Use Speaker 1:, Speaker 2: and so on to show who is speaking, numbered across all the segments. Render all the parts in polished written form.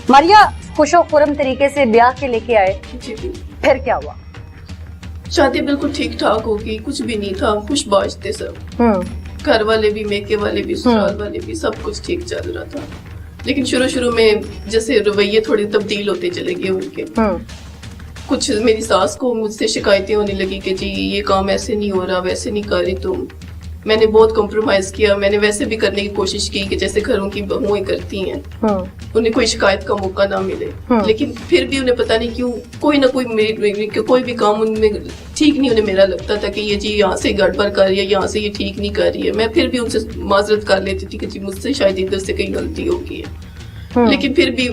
Speaker 1: मारिया खुशो खुरम तरीके से ब्याह के लेके आए,
Speaker 2: जी जी।
Speaker 1: फिर क्या हुआ?
Speaker 2: शादी बिल्कुल ठीक ठाक होगी, कुछ भी नहीं था, खुशबाश थे सब, घर वाले भी, मेके वाले भी, ससुराल वाले भी, सब कुछ ठीक चल रहा था। लेकिन शुरू में जैसे रवैये थोड़े तब्दील होते चले गए उनके। कुछ मेरी सास को मुझसे शिकायतें होने लगी कि जी ये काम ऐसे नहीं हो रहा, वैसे नहीं कर रही तुम। मैंने बहुत कॉम्प्रोमाइज किया, मैंने वैसे भी करने की कोशिश की कि जैसे घरों की बहुएं करती हैं, उन्हें कोई शिकायत का मौका ना मिले। लेकिन फिर भी उन्हें पता नहीं क्यों कोई ना कोई मेरी कोई भी काम उनमें ठीक नहीं उन्हें मेरा लगता था कि ये जी यहाँ से गड़बड़ कर रही है, यहाँ से ये ठीक नहीं कर रही है। मैं फिर भी उनसे माजरत कर लेती थी कि जी मुझसे शायद इधर से कहीं गलती हो गई है। लेकिन फिर भी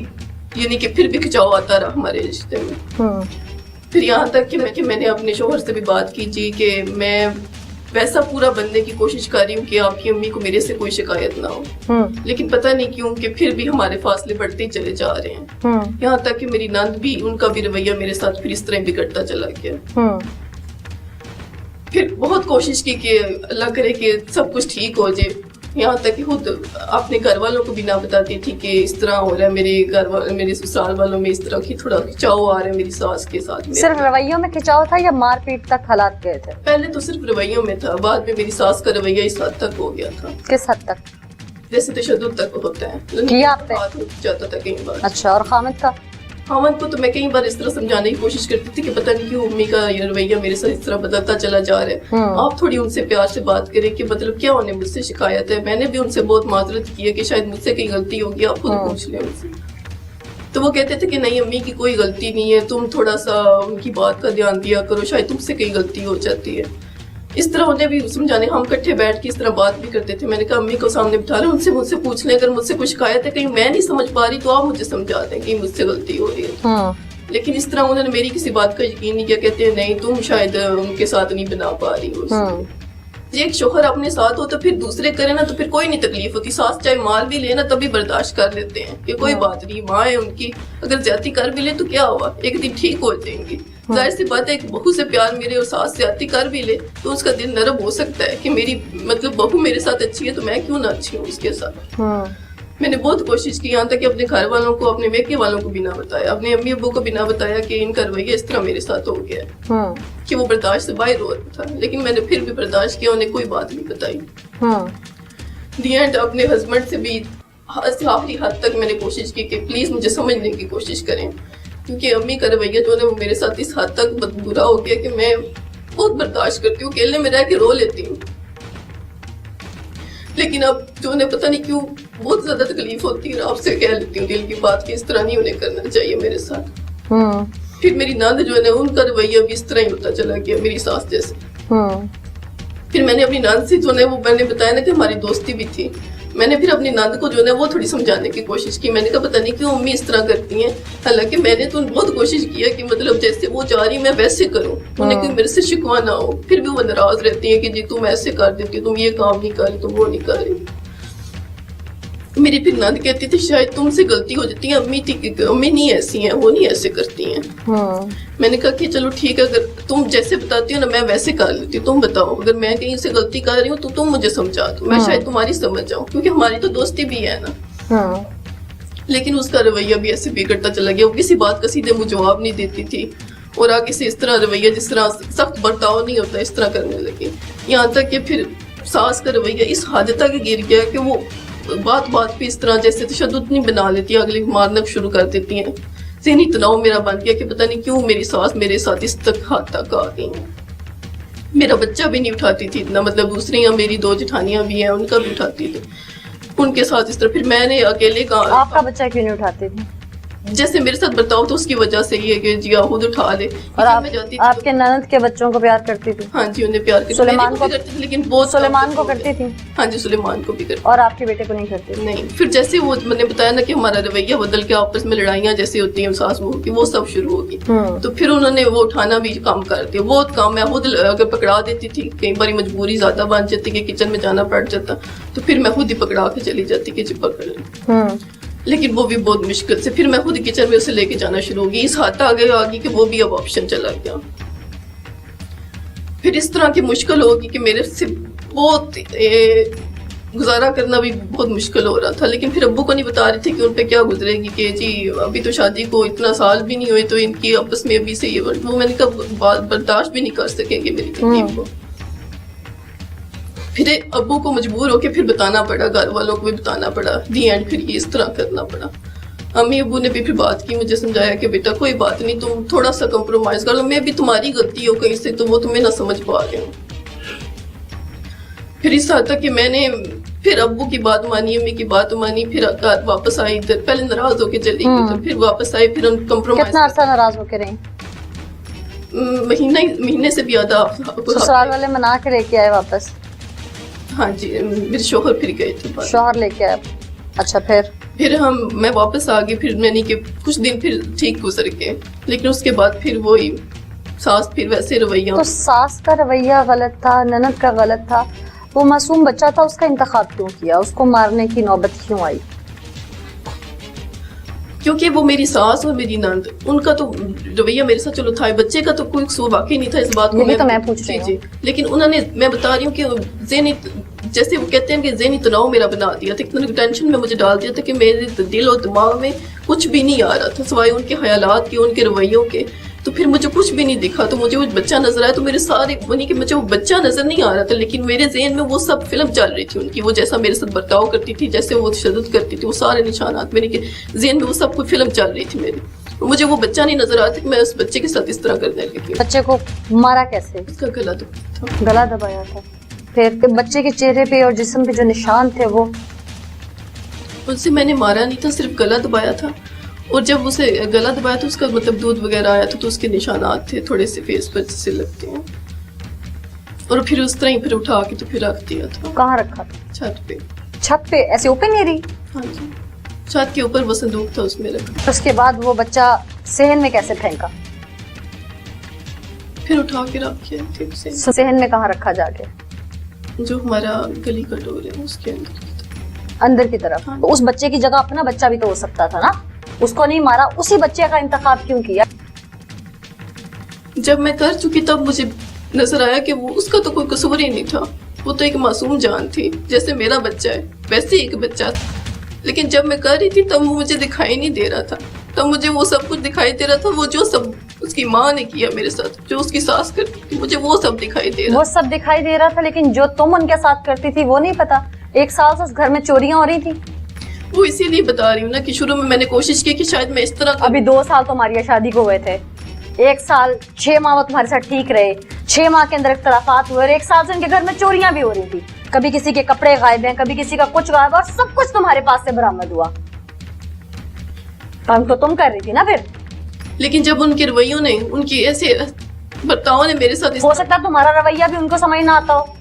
Speaker 2: यानी कि फिर भी खिंचाव आता रहा हमारे रिश्ते में। फिर यहाँ तक कि मैंने अपने शोहर से भी बात की जी कि मैं वैसा पूरा बनने की कोशिश कर रही हूँ कि आपकी अम्मी को मेरे से कोई शिकायत ना हो। लेकिन पता नहीं क्यों कि फिर भी हमारे फासले बढ़ते ही चले जा रहे हैं। यहाँ तक कि मेरी नंद भी, उनका भी रवैया मेरे साथ फिर इस तरह बिगड़ता चला गया। फिर बहुत कोशिश की कि अल्लाह करे कि सब कुछ ठीक हो जाए। यहाँ तक कि खुद अपने घर वालों को भी ना बताती थी कि इस तरह हो रहा है, मेरे ससुराल वालों में इस तरह की थोड़ा खिंचाव आ रहा है मेरी सास के साथ।
Speaker 1: सिर्फ रवैयों में खिंचाव था या मारपीट तक हालात गए थे?
Speaker 2: पहले तो सिर्फ रवैयों में था, बाद में मेरी सास का रवैया इस हद तक हो गया था।
Speaker 1: किस हद तक?
Speaker 2: जैसे तशद्दुद तक होता है,
Speaker 1: किया आप पे?
Speaker 2: हाथ उठ जाता था कई बार।
Speaker 1: अच्छा, और खामिद का?
Speaker 2: खामद को तो मैं कई बार इस तरह समझाने की कोशिश करती थी कि पता नहीं क्यों अम्मी का ये रवैया मेरे साथ इस तरह बदलता चला जा रहा है। आप थोड़ी उनसे प्यार से बात करें कि मतलब क्या उन्हें मुझसे शिकायत है। मैंने भी उनसे बहुत माजरत की है कि शायद मुझसे कहीं गलती होगी, आप खुद पूछ लें उनसे। तो वो कहते थे कि नहीं अम्मी की कोई गलती नहीं है, तुम थोड़ा सा उनकी बात का ध्यान दिया करो, शायद तुमसे कहीं गलती हो जाती है। इस तरह उन्हें भी समझाने, हम इकट्ठे बैठ के इस तरह बात भी करते थे। मैंने कहा अम्मी को सामने बिठा लें, उनसे मुझसे पूछ लें, अगर मुझसे कोई शिकायत है कहीं मैं नहीं समझ पा रही तो आप मुझे समझा दें कि मुझसे गलती हो रही है। लेकिन इस तरह उन्होंने मेरी किसी बात का यकीन नहीं किया। कहते हैं नहीं तुम शायद उनके साथ नहीं बना पा रही हो। एक शोहर अपने साथ हो तो फिर दूसरे करे ना तो फिर कोई नहीं तकलीफ होती। सास चाहे मार भी ले ना तभी बर्दाश्त कर लेते हैं कि कोई बात नहीं, माँ है उनकी, अगर ज्यादती कर भी ले तो क्या हुआ, एक दिन ठीक हो जाएंगी। जाहिर सी बात है एक बहू से प्यार मेरे और सास ज्यादती कर भी ले तो उसका दिल नरम हो सकता है कि मेरी मतलब बहू मेरे साथ अच्छी है तो मैं क्यों ना अच्छी हूँ उसके साथ। मैंने बहुत कोशिश की, यहाँ तक कि अपने घर वालों को, अपने मेके वालों को भी ना बताया, अपने अम्मी अब्बू को भी ना बताया कि इनका रवैया इस तरह मेरे साथ हो गया कि वो बर्दाश्त से बाहर हो रहा था। लेकिन मैंने फिर भी बर्दाश्त किया, उन्हें कोई बात नहीं बताई। दी एंड अपने हस्बैंड से भी आखिरी हद तक मैंने कोशिश की कि प्लीज मुझे समझने की कोशिश करें, क्योंकि अम्मी का रवैया जो है वो मेरे साथ इस हद तक बुरा हो गया कि मैं बहुत बर्दाश्त करती हूँ, अकेले में रह के रो लेती हूँ। लेकिन अब जो उन्हें पता नहीं क्यों बहुत ज्यादा तकलीफ होती है, आपसे कह लेती हूँ दिल की बात कि इस तरह नहीं उन्हें करना चाहिए मेरे साथ। फिर मेरी नंद जो है ना उनका रवैया भी इस तरह ही होता चला गया मेरी सास जैसे। फिर मैंने अपनी नंद से जो है वो मैंने बताया ना कि हमारी दोस्ती भी थी, मैंने फिर अपनी नंद को जो है वो थोड़ी समझाने की कोशिश की। मैंने कहा पता नहीं क्यों अम्मी इस तरह करती हैं, हालांकि मैंने तो बहुत कोशिश किया कि मतलब जैसे वो जा रही मैं वैसे करूं, उन्हें कोई मेरे से शिकवा ना हो। फिर भी वो नाराज रहती है कि जी तुम ऐसे कर देती, तुम ये काम नहीं कर रही, तुम वो नहीं कर रही। मेरी फिर नंद कहती थी शायद तुमसे गलती हो जाती है, अम्मी नहीं ऐसी हैं, वो नहीं ऐसे करती हैं। मैंने कहा कि चलो ठीक है, अगर तुम जैसे बताती हो ना मैं वैसे कर लेती हूँ, तुम बताओ अगर मैं कहीं से गलती कर रही हूँ तो तुम मुझे समझा दो, मैं शायद तुम्हारी समझ जाऊँ, क्योंकि हमारी तो दोस्ती भी है ना। लेकिन उसका रवैया भी ऐसे बिगड़ता चला गया, वो किसी बात का सीधे मुझे जवाब नहीं देती थी और आगे से इस तरह रवैया जिस तरह सख्त बर्ताव नहीं होता इस तरह करने लगी। यहाँ तक कि फिर सास का रवैया इस हद तक गिर गया कि वो बात पे इस तरह जैसे तशद्दुद नहीं बना लेती, अगले मारना शुरू कर देती हैं। ज़हनी तनाव मेरा बन गया कि पता नहीं क्यों मेरी सास मेरे साथ इस तक हद तक आ गई हैं। मेरा बच्चा भी नहीं उठाती थी इतना, मतलब दूसरी या मेरी दो जेठानियां भी हैं उनका भी उठाती थी, उनके साथ इस तरह। फिर मैंने अकेले कहा
Speaker 1: आपका बच्चा क्यों नहीं उठाती थी?
Speaker 2: जैसे मेरे साथ बर्ताव तो उसकी वजह से ही है कि जी खुद उठा ले।
Speaker 1: और आपके ननद के बच्चों को प्यार करती थी?
Speaker 2: हाँ जी उन्हें प्यार करती,
Speaker 1: सुलेमान को
Speaker 2: करती थी, लेकिन बहुत
Speaker 1: सुलेमान को करती थी?
Speaker 2: हाँ जी सुलेमान को भी करती।
Speaker 1: और आपके बेटे को नहीं करती?
Speaker 2: नहीं। फिर जैसे वो मैंने बताया ना कि हमारा रवैया बदल के आपस में लड़ाइयाँ जैसे होती हैं सास बहू की, वो सब शुरू होगी। तो फिर उन्होंने वो उठाना भी काम कर दिया, बहुत काम। मैं खुद अगर पकड़ा देती थी, कई बार मजबूरी ज्यादा बन जाती कि किचन में जाना पड़ जाता तो फिर मैं खुद ही पकड़ा के चली जाती कि चिपक कर। लेकिन वो भी बहुत मुश्किल से फिर मैं खुद किचन में उसे लेके जाना शुरू होगी, इस हाथ आगे कि वो भी अब ऑप्शन चला गया। फिर इस तरह की मुश्किल होगी कि मेरे से बहुत गुजारा करना भी बहुत मुश्किल हो रहा था। लेकिन फिर अब्बू को नहीं बता रहे थे कि उन पे क्या गुजरेगी, कि जी अभी तो शादी को इतना साल भी नहीं हुए तो इनकी आपस में अभी से ये वो मैंने कहा बर्दाश्त भी नहीं कर सकेंगे मेरी तकलीफ को। फिर अब्बू को मजबूर होके फिर बताना पड़ा, घर वालों को भी बताना पड़ा, दी एंड फिर ये इस तरह करना पड़ा। अम्मी अब्बू ने भी फिर बात की, मुझे समझाया कि बेटा कोई बात नहीं, तुम थोड़ा सा कंप्रोमाइज कर लो, मैं भी तुम्हारी गलती हो कहीं से तो वो तुम्हें ना समझ पा रहे हो। फिर इस हद तक कि मैंने फिर अब्बू की बात मानी, अम्मी की बात मानी, फिर घर वापस आई इधर। पहले नाराज होके चली गई तो फिर वापस आई, फिर हम कंप्रोमाइज।
Speaker 1: कितना अरसा नाराज होके रही?
Speaker 2: महीने से भी ज्यादा।
Speaker 1: ससुराल वाले मना के लेके आए वापस?
Speaker 2: हाँ जी, मेरे शोहर फिर गए थे।
Speaker 1: शोहर लेके आए? अच्छा। फिर
Speaker 2: मैं वापस आ गई। फिर मैंने कि कुछ दिन फिर ठीक गुजर गए, लेकिन उसके बाद फिर वही सास फिर वैसे रवैया।
Speaker 1: तो सास का रवैया गलत था, ननद का गलत था, वो मासूम बच्चा था, उसका इंतखाब क्यों किया? उसको मारने की नौबत क्यों आई?
Speaker 2: क्योंकि वो मेरी सास और मेरी नंद, उनका तो रवैया मेरे साथ चलो था, बच्चे का तो कोई कसूर वाकई नहीं था इस बात को।
Speaker 1: मैं तो मैं पूछ रही हूँ।
Speaker 2: लेकिन उन्होंने, मैं बता रही हूँ कि ज़हनी, जैसे वो कहते हैं कि ज़हनी तनाव मेरा बना दिया था, इतना टेंशन में मुझे डाल दिया था कि मेरे दिल और दिमाग में कुछ भी नहीं आ रहा था सिवाय उनके ख्यालात के, उनके रवैयों के। तो फिर मुझे कुछ भी नहीं दिखा, तो मुझे वो बच्चा नजर आया, तो मेरे सारे बनी कि मुझे वो बच्चा नजर नहीं आ रहा था, लेकिन मेरे ज़हन में वो सब फिल्म चल रही थी उनकी, वो जैसा मेरे साथ बर्ताव करती थी, जैसे वो तशद्दुद करती थी, वो सारे निशानात मेरे के ज़हन में वो सब कोई फिल्म चल रही थी मेरी। मुझे वो बच्चा नहीं नजर आता कि मैं उस बच्चे के साथ इस तरह करने लगी।
Speaker 1: बच्चे को मारा कैसे?
Speaker 2: उसका गला दबाया था।
Speaker 1: गला दबाया था? फिर बच्चे के चेहरे पे और जिस्म पे जो निशान थे वो?
Speaker 2: उससे मैंने मारा नहीं था, सिर्फ गला दबाया था। और जब उसे गला दबाया तो उसका मतलब दूध वगैरह आया था, तो उसके निशानात थे थोड़े से फेस पर जैसे लगते हैं। और फिर उस तरह ही फिर उठा के तो फिर रख दिया था।
Speaker 1: कहाँ रखा था?
Speaker 2: छत पे।
Speaker 1: छत पे ऐसे ओपन एरी?
Speaker 2: हाँ जी, छत के ऊपर वो संदूक था, उसमें रखा।
Speaker 1: उसके बाद वो बच्चा सहन में कैसे फेंका?
Speaker 2: फिर उठा के रख किया थे।
Speaker 1: सहन में कहाँ रखा जाके?
Speaker 2: जो हमारा गली का डोर है उसके
Speaker 1: अंदर की तरफ।
Speaker 2: हाँ।
Speaker 1: तो उस बच्चे की जगह अपना बच्चा भी तो हो सकता था ना, उसको नहीं मारा, उसी बच्चे का इंतखाब क्यों किया?
Speaker 2: जब मैं कर चुकी तब मुझे नजर आया कि वो उसका तो कोई कसूर ही नहीं था, वो तो एक मासूम जान थी, जैसे मेरा बच्चा है वैसे एक बच्चा था। लेकिन जब मैं कर रही थी तब मुझे दिखाई नहीं दे रहा था, तब मुझे वो सब कुछ दिखाई दे रहा था, वो जो सब उसकी माँ ने किया मेरे साथ, जो उसकी सास करती थी, मुझे वो सब दिखाई दे रहा।
Speaker 1: वो सब दिखाई दे रहा था, लेकिन जो तुम उनके साथ करती थी वो नहीं पता? 1 साल से उस घर में चोरियां हो रही थी।
Speaker 2: वो इसीलिए बता रही हूँ ना कि शुरू में मैंने कोशिश की कि शायद मैं इस तरह।
Speaker 1: अभी 2 साल तुम्हारी शादी को हुए थे, 1 साल 6 माह वो तुम्हारे साथ ठीक रहे, 6 माह के अंदर इख्तलाफात हुए, और 1 साल से उनके घर में चोरियां भी हो रही थी। कभी किसी के कपड़े गायब हैं, कभी किसी का कुछ गायब, और सब कुछ तुम्हारे पास से बरामद हुआ। काम तो तुम कर रही थी ना फिर।
Speaker 2: लेकिन जब उनके रवैयों ने, उनकी ऐसे बर्ताव ने मेरे साथ,
Speaker 1: हो सकता है तुम्हारा रवैया भी उनको समझ ना आता हो।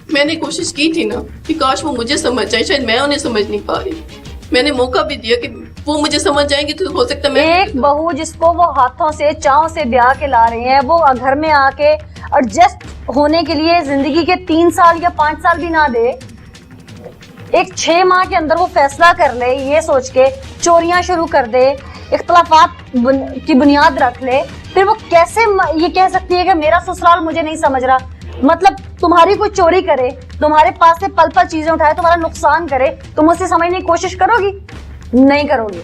Speaker 2: मैंने कोशिश की थी ना कि काश वो मुझे समझ जाए, शायद मैं उन्हें समझ नहीं पा रही। मैंने मौका भी दिया कि वो मुझे समझ जाएंगे तो हो सकता है मैं।
Speaker 1: एक बहू जिसको वो हाथों से चाव से ब्याह के ला रहे हैं, वो घर में आके एडजस्ट होने के लिए जिंदगी के 3 साल या 5 साल भी ना दे, एक 6 माह के अंदर वो फैसला कर ले, ये सोच के चोरियां शुरू कर दे, इख्तलाफात की बुनियाद रख ले, फिर वो कैसे ये कह सकती है कि मेरा ससुराल मुझे नहीं समझ रहा? मतलब तुम्हारी कोई चोरी करे, तुम्हारे पास से पल पल चीजें उठाए, तुम्हारा नुकसान करे, तुम उसे समझने की कोशिश करोगी? नहीं करोगी।